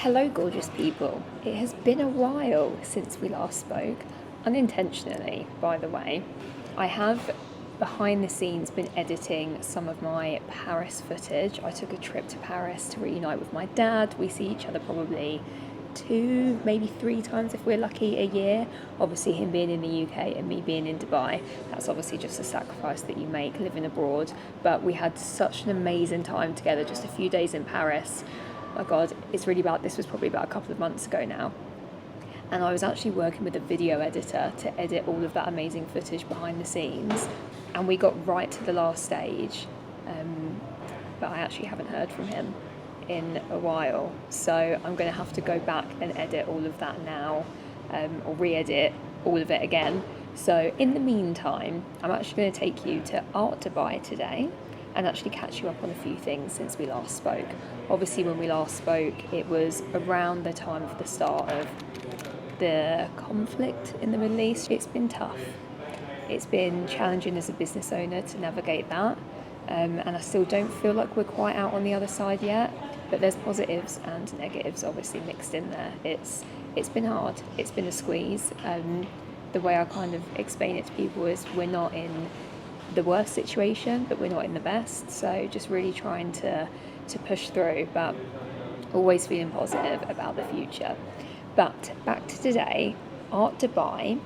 Hello, gorgeous people. It has been a while since we last spoke, unintentionally, by the way. I have, behind the scenes, been editing some of my Paris footage. I took a trip to Paris to reunite with my dad. We see each other probably 2, maybe 3 times if we're lucky a year. Obviously, him being in the UK and me being in Dubai, that's obviously just a sacrifice that you make living abroad. But we had such an amazing time together, just a few days in Paris. Oh God, this was probably about a couple of months ago now. And I was actually working with a video editor to edit all of that amazing footage behind the scenes. And we got right to the last stage, but I actually haven't heard from him in a while. So I'm going to have to go back and edit all of that now, or re-edit all of it again. So in the meantime, I'm actually going to take you to Art Dubai today and actually catch you up on a few things since we last spoke. Obviously, when we last spoke, it was around the time of the start of the conflict in the Middle East. It's been tough. It's been challenging as a business owner to navigate that, and I still don't feel like we're quite out on the other side yet, but there's positives and negatives obviously mixed in there. It's been hard. It's been a squeeze. The way I kind of explain it to people is we're not in the worst situation, but we're not in the best, so just really trying to push through, but always feeling positive about the future. But back to today, Art Dubai.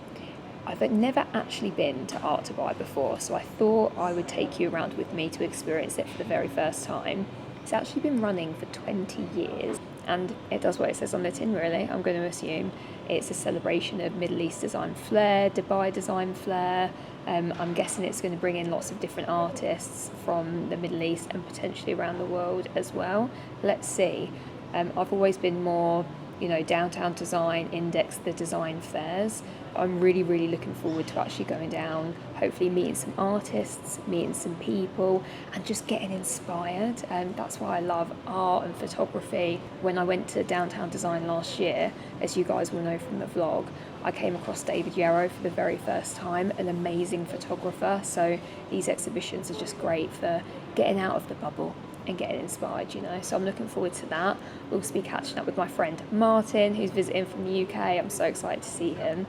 I've never actually been to Art Dubai before, so I thought I would take you around with me to experience it for the very first time. It's actually been running for 20 years, and it does what it says on the tin, really. I'm going to assume it's a celebration of Middle East design flair, Dubai design flair. I'm guessing it's going to bring in lots of different artists from the Middle East and potentially around the world as well. Let's see. I've always been more, downtown design, index the design fairs. I'm really, really looking forward to actually going down, hopefully meeting some artists, meeting some people, and just getting inspired. That's why I love art and photography. When I went to downtown design last year, as you guys will know from the vlog, I came across David Yarrow for the very first time, an amazing photographer. So these exhibitions are just great for getting out of the bubble and getting inspired, So I'm looking forward to that. We'll also be catching up with my friend Martin, who's visiting from the UK. I'm so excited to see him.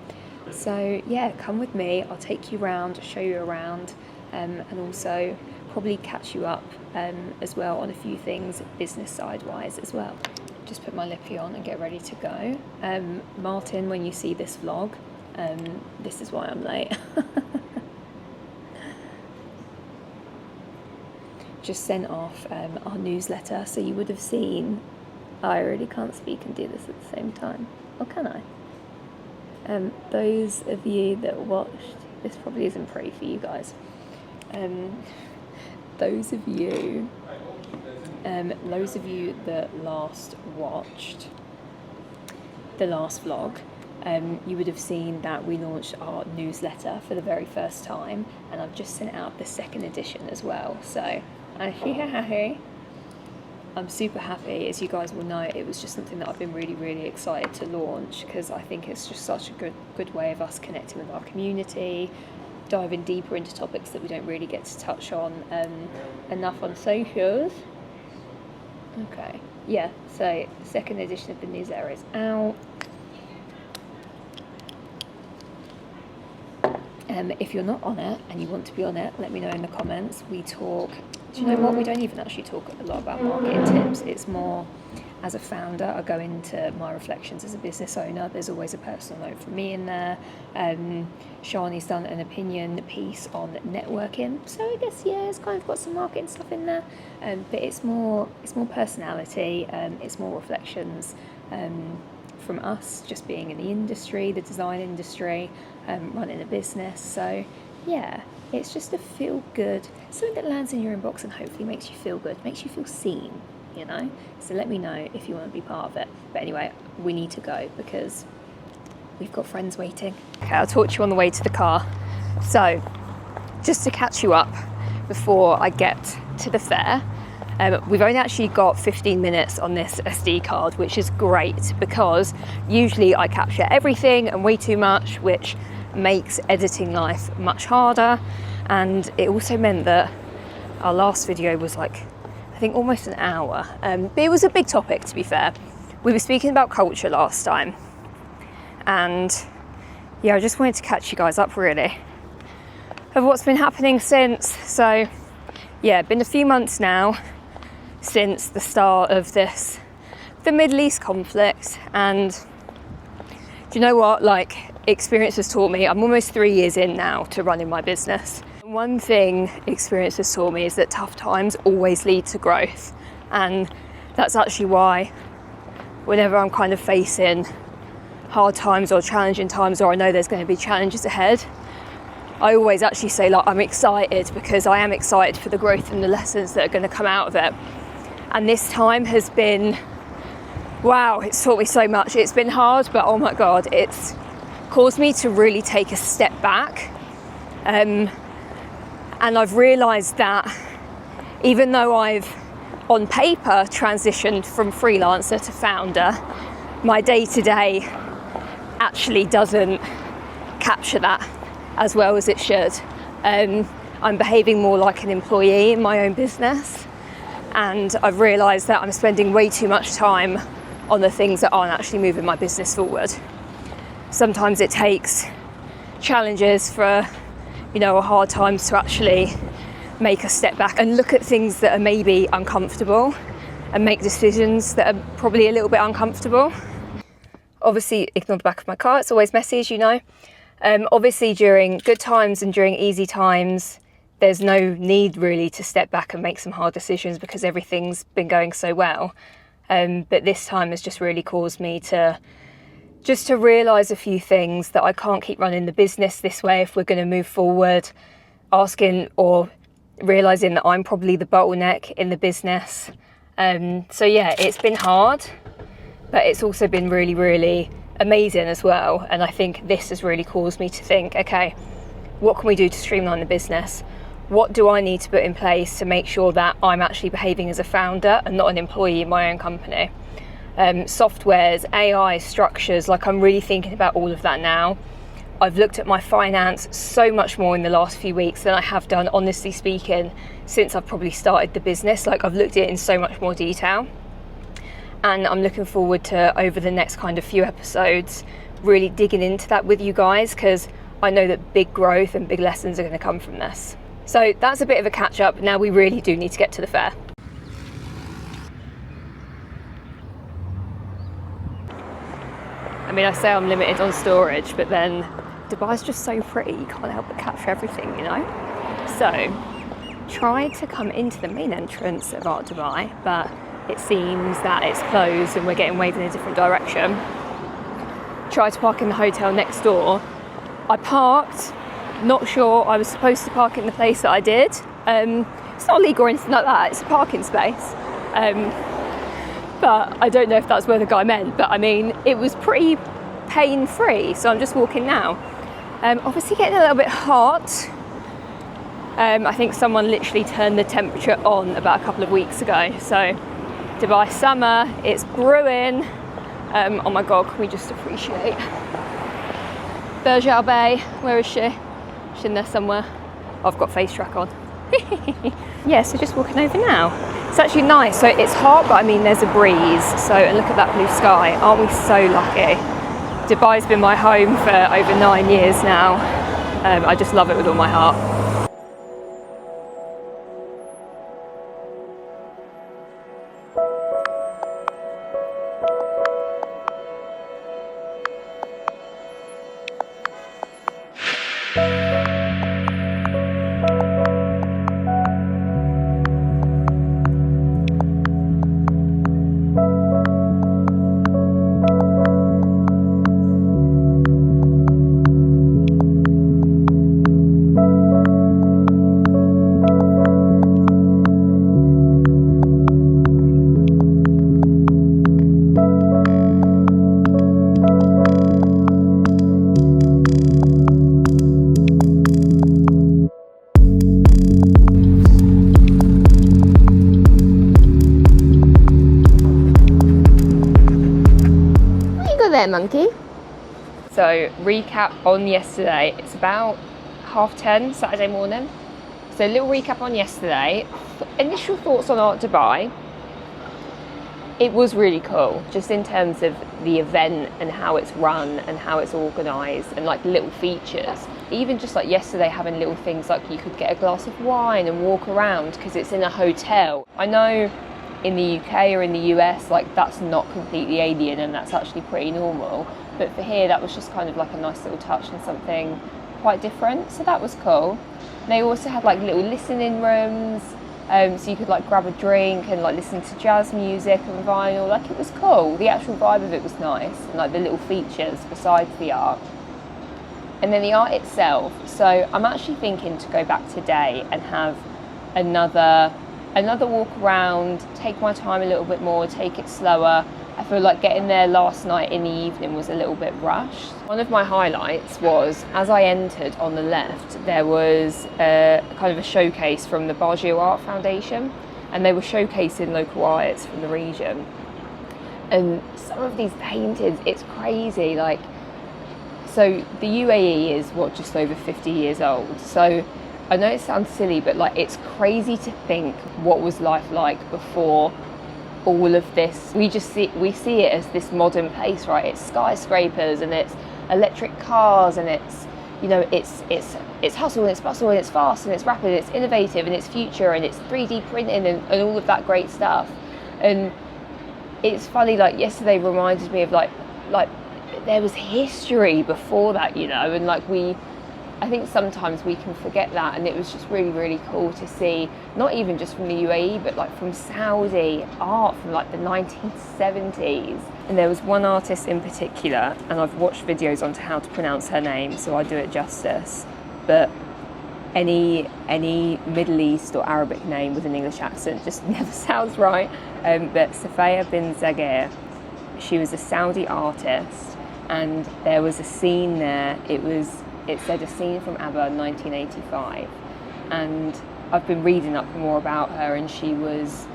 So yeah, come with me. I'll take you around, show you around, and also probably catch you up as well on a few things business side wise as well. Just put my lippy on and get ready to go. Martin, when you see this vlog, this is why I'm late. Just sent off our newsletter, so you would have seen. I really can't speak and do this at the same time, or can I? Those of you that watched, this probably isn't pretty for you guys. Those of you that last watched the last vlog, you would have seen that we launched our newsletter for the very first time, and I've just sent out the second edition as well. So I'm super happy. As you guys will know, it was just something that I've been really, really excited to launch, because I think it's just such a good way of us connecting with our community, diving deeper into topics that we don't really get to touch on enough on socials. Okay, yeah, so the second edition of the newsletter is out. If you're not on it and you want to be on it, let me know in the comments. We talk, do you know what? We don't even actually talk a lot about marketing tips. It's more, as a founder, I go into my reflections as a business owner. There's always a personal note from me in there. Shani's done an opinion piece on networking. So I guess, yeah, it's kind of got some marketing stuff in there. But it's more personality. It's more reflections from us just being in the industry, the design industry, running a business. So yeah, it's just a feel good, something that lands in your inbox and hopefully makes you feel good, makes you feel seen, So let me know if you want to be part of it. But anyway, we need to go because we've got friends waiting. Okay, I'll talk to you on the way to the car. So just to catch you up before I get to the fair, we've only actually got 15 minutes on this SD card, which is great because usually I capture everything and way too much, which makes editing life much harder. And it also meant that our last video was like, I think almost an hour. But it was a big topic, to be fair. We were speaking about culture last time, and yeah, I just wanted to catch you guys up really of what's been happening since. So yeah, been a few months now since the start of the Middle East conflict, and do you know what, like, experience has taught me, I'm almost 3 years in now to running my business. One thing experience has taught me is that tough times always lead to growth, and that's actually why whenever I'm kind of facing hard times or challenging times, or I know there's going to be challenges ahead, I always actually say, like, I'm excited, because I am excited for the growth and the lessons that are going to come out of it. And this time has been, wow, it's taught me so much. It's been hard, but oh my God, it's caused me to really take a step back. And I've realised that even though I've, on paper, transitioned from freelancer to founder, my day-to-day actually doesn't capture that as well as it should. I'm behaving more like an employee in my own business, and I've realised that I'm spending way too much time on the things that aren't actually moving my business forward. Sometimes it takes challenges for, or hard times to actually make a step back and look at things that are maybe uncomfortable and make decisions that are probably a little bit uncomfortable. Obviously, ignore the back of my car, it's always messy, as you know. Obviously, during good times and during easy times, there's no need really to step back and make some hard decisions because everything's been going so well. But this time has just really caused me to realise a few things, that I can't keep running the business this way if we're going to move forward, asking or realising that I'm probably the bottleneck in the business. So yeah, it's been hard, but it's also been really, really amazing as well. And I think this has really caused me to think, okay, what can we do to streamline the business? What do I need to put in place to make sure that I'm actually behaving as a founder and not an employee in my own company? Softwares, AI, structures, like, I'm really thinking about all of that now. I've looked at my finance so much more in the last few weeks than I have done, honestly speaking, since I've probably started the business. Like, I've looked at it in so much more detail. And I'm looking forward to, over the next kind of few episodes, really digging into that with you guys, because I know that big growth and big lessons are going to come from this. So that's a bit of a catch up. Now we really do need to get to the fair. I mean, I say I'm limited on storage, but then Dubai's just so pretty, you can't help but capture everything, So, tried to come into the main entrance of Art Dubai, but it seems that it's closed and we're getting waved in a different direction. Tried to park in the hotel next door. I parked, not sure I was supposed to park in the place that I did. It's not illegal or anything like that, it's a parking space. But I don't know if that's where the guy meant, but I mean, it was pretty pain-free, so I'm just walking now. Obviously getting a little bit hot. I think someone literally turned the temperature on about a couple of weeks ago, so Dubai summer, it's brewing. Oh my God, can we just appreciate Burj Al Bay? Where is she? She's in there somewhere. Oh, I've got face track on. Yeah, so just walking over now. It's actually nice. So it's hot, but I mean, there's a breeze. So, and look at that blue sky. Aren't we so lucky? Dubai's been my home for over 9 years now. I just love it with all my heart. There, monkey. So recap on yesterday. It's about 10:30 Saturday morning. So a little recap on yesterday. Initial thoughts on Art Dubai. It was really cool, just in terms of the event and how it's run and how it's organised and like little features. Even just like yesterday having little things like you could get a glass of wine and walk around because it's in a hotel. I know in the UK or in the US like that's not completely alien and that's actually pretty normal, but for here that was just kind of like a nice little touch and something quite different, so that was cool. They also had like little listening rooms, so you could like grab a drink and like listen to jazz music and vinyl. Like it was cool, the actual vibe of it was nice, and like the little features besides the art. And then the art itself, so I'm actually thinking to go back today and have another walk around, take my time a little bit more, take it slower. I feel like getting there last night in the evening was a little bit rushed. One of my highlights was, as I entered on the left, there was a kind of a showcase from the Baggio Art Foundation, and they were showcasing local artists from the region. And some of these paintings, it's crazy, like, so the UAE is just over 50 years old. So I know it sounds silly, but like it's crazy to think what was life like before all of this. We see it as this modern place, right? It's skyscrapers and it's electric cars and it's, you know, it's hustle and it's bustle and it's fast and it's rapid and it's innovative and it's future and it's 3D printing and all of that great stuff. And it's funny, like yesterday reminded me of like there was history before that, you know, and like I think sometimes we can forget that, and it was just really, really cool to see, not even just from the UAE, but like from Saudi art from like the 1970s. And there was one artist in particular, and I've watched videos on how to pronounce her name, so I do it justice, but any Middle East or Arabic name with an English accent just never sounds right. But Safia bin Zagher, she was a Saudi artist, and there was a scene there, it said a scene from ABBA 1985, and I've been reading up more about her, and she was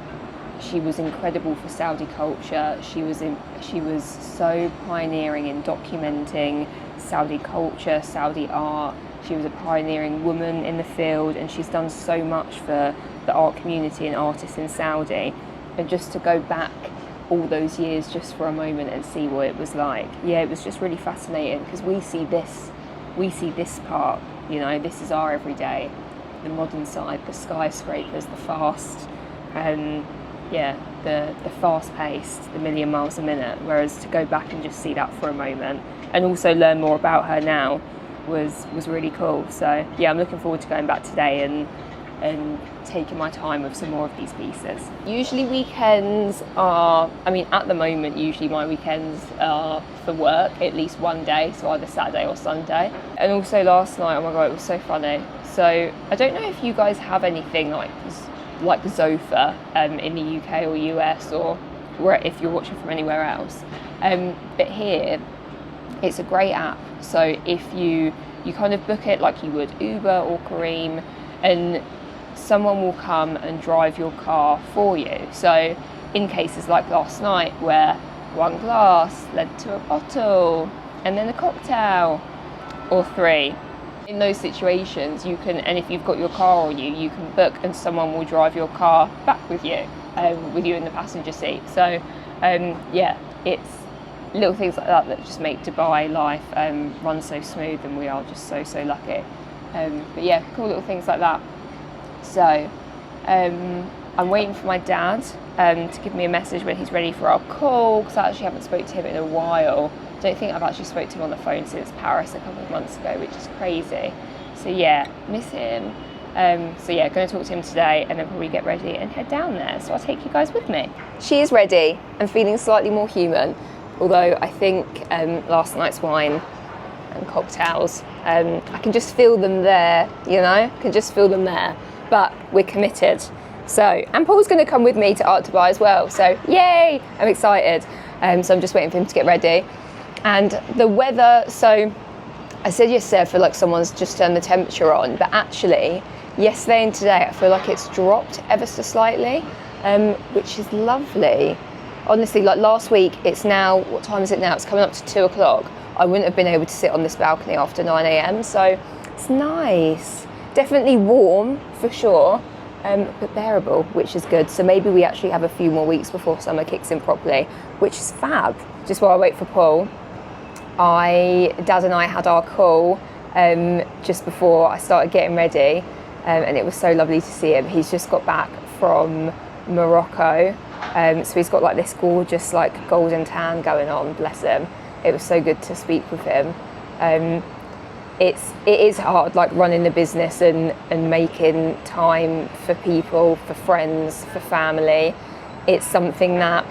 incredible for Saudi culture. She was so pioneering in documenting Saudi culture, Saudi art. She was a pioneering woman in the field, and she's done so much for the art community and artists in Saudi. And just to go back all those years just for a moment and see what it was like, yeah, it was just really fascinating, because we see this part, you know, this is our everyday, the modern side, the skyscrapers, the fast, the fast-paced, the million miles a minute. Whereas to go back and just see that for a moment, and also learn more about her now, was really cool. So yeah, I'm looking forward to going back today and taking my time with some more of these pieces. Usually weekends are, at the moment, usually my weekends are for work, at least one day, so either Saturday or Sunday. And also last night, oh my God, it was so funny. So I don't know if you guys have anything like Zofa in the UK or US, or if you're watching from anywhere else. But here, it's a great app. So if you kind of book it like you would Uber or Careem, and someone will come and drive your car for you. So in cases like last night where one glass led to a bottle and then a cocktail or three, in those situations you can, and if you've got your car on you, you can book and someone will drive your car back with you in the passenger seat. So it's little things like that just make Dubai life run so smooth, and we are just so lucky. But yeah, cool little things like that. So I'm waiting for my dad to give me a message when he's ready for our call, because I actually haven't spoken to him in a while. I don't think I've actually spoke to him on the phone since Paris a couple of months ago, which is crazy. So yeah, miss him. So yeah, going to talk to him today and then probably get ready and head down there. So I'll take you guys with me. She is ready and feeling slightly more human, although I think last night's wine and cocktails, I can just feel them there, you know, I can just feel them there. But we're committed. So, and Paul's going to come with me to Art Dubai as well. So, yay! I'm excited. So I'm just waiting for him to get ready. And the weather, so I said yesterday I feel like someone's just turned the temperature on, but actually yesterday and today I feel like it's dropped ever so slightly, which is lovely. Honestly, like last week, it's now, what time is it now? It's coming up to 2:00. I wouldn't have been able to sit on this balcony after 9 a.m. So it's nice. Definitely warm for sure, but bearable, which is good. So maybe we actually have a few more weeks before summer kicks in properly, which is fab. Just while I wait for Paul, Dad and I had our call just before I started getting ready, and it was so lovely to see him. He's just got back from Morocco, so he's got like this gorgeous like golden tan going on, bless him. It was so good to speak with him. It is hard, like running the business and making time for people, for friends, for family. It's something that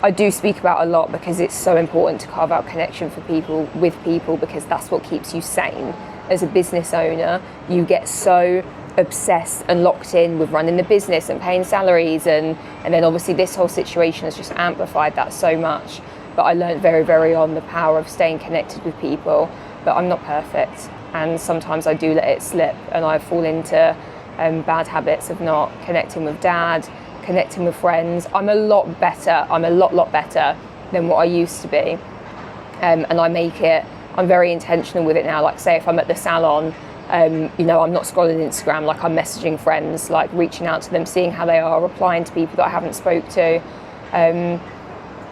I do speak about a lot because it's so important to carve out connection for people, with people, because that's what keeps you sane. As a business owner, you get so obsessed and locked in with running the business and paying salaries, and then obviously this whole situation has just amplified that so much. But I learned very, very on the power of staying connected with people. But I'm not perfect, and sometimes I do let it slip, and I fall into bad habits of not connecting with Dad, connecting with friends. I'm a lot better. I'm a lot better than what I used to be, and I'm very intentional with it now. Like, say if I'm at the salon, I'm not scrolling Instagram. Like, I'm messaging friends, like reaching out to them, seeing how they are, replying to people that I haven't spoke to.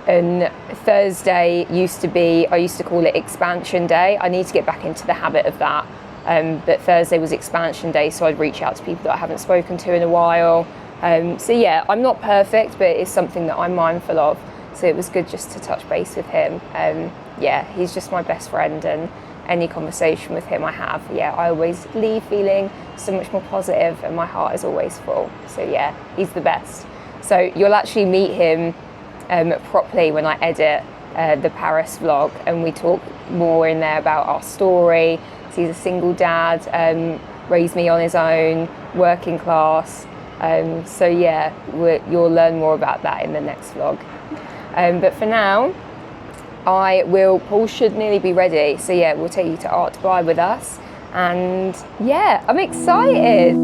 And Thursday I used to call it expansion day. I need to get back into the habit of that. But Thursday was expansion day, so I'd reach out to people that I haven't spoken to in a while. So yeah, I'm not perfect, but it's something that I'm mindful of. So it was good just to touch base with him. Yeah, he's just my best friend, and any conversation with him I have, I always leave feeling so much more positive, and my heart is always full. So yeah, he's the best. So you'll actually meet him properly when I edit the Paris vlog, and we talk more in there about our story. So he's a single dad, raised me on his own, working class. So yeah, you'll learn more about that in the next vlog. But for now, Paul should nearly be ready. So yeah, we'll take you to Art Dubai with us. And yeah, I'm excited.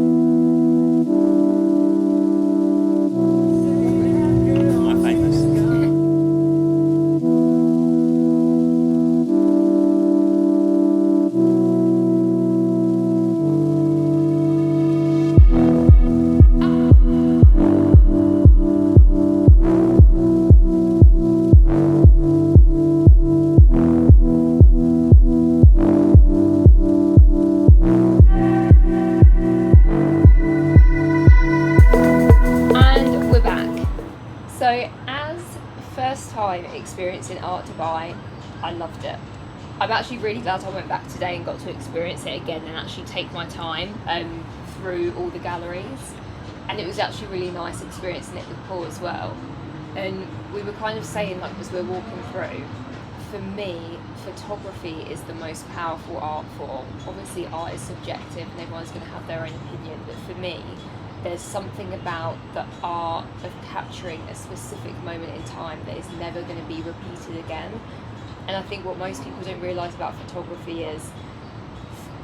Experiencing Art Dubai, I loved it. I'm actually really glad I went back today and got to experience it again and actually take my time through all the galleries, and it was actually really nice experiencing it with Paul as well. And we were kind of saying, like, as we're walking through, for me, photography is the most powerful art form. Obviously art is subjective and everyone's going to have their own opinion, but for me, there's something about the art of capturing a specific moment in time that is never going to be repeated again. And I think what most people don't realise about photography is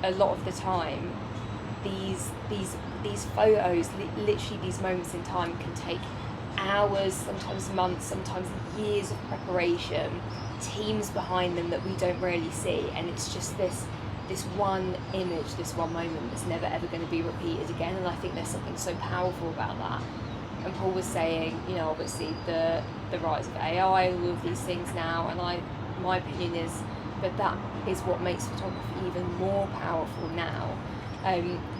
a lot of the time these photos, literally these moments in time, can take hours, sometimes months, sometimes years of preparation, teams behind them that we don't really see, and it's just this one image, this one moment that's never ever going to be repeated again. And I think there's something so powerful about that. And Paul was saying, obviously the rise of AI, all of these things now, and my opinion is that is what makes photography even more powerful now.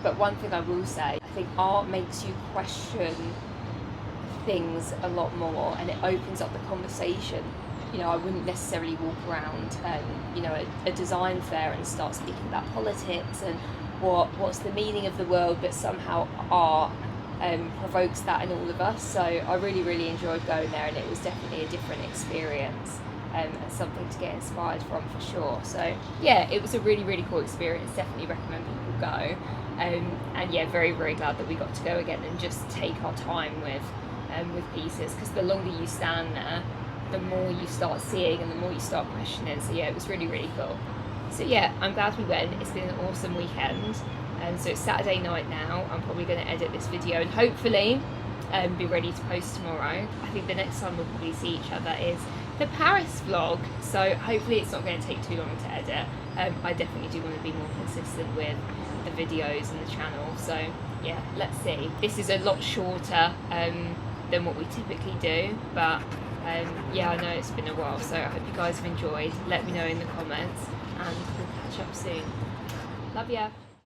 But one thing I will say, I think art makes you question things a lot more, and it opens up the conversation. I wouldn't necessarily walk around, a design fair and start speaking about politics and what's the meaning of the world, but somehow art provokes that in all of us. So I really, really enjoyed going there, and it was definitely a different experience and something to get inspired from for sure. So yeah, it was a really, really cool experience. Definitely recommend people go. And yeah, very, very glad that we got to go again and just take our time with pieces, because the longer you stand there, the more you start seeing and the more you start questioning. So yeah, it was really, really cool. So yeah, I'm glad we went. It's been an awesome weekend. So it's Saturday night now. I'm probably going to edit this video and hopefully be ready to post tomorrow. I think the next time we'll probably see each other is the Paris vlog. So hopefully it's not going to take too long to edit. I definitely do want to be more consistent with the videos and the channel. So yeah, let's see. This is a lot shorter than what we typically do, but yeah, I know it's been a while, so I hope you guys have enjoyed. Let me know in the comments, and we'll catch up soon. Love ya.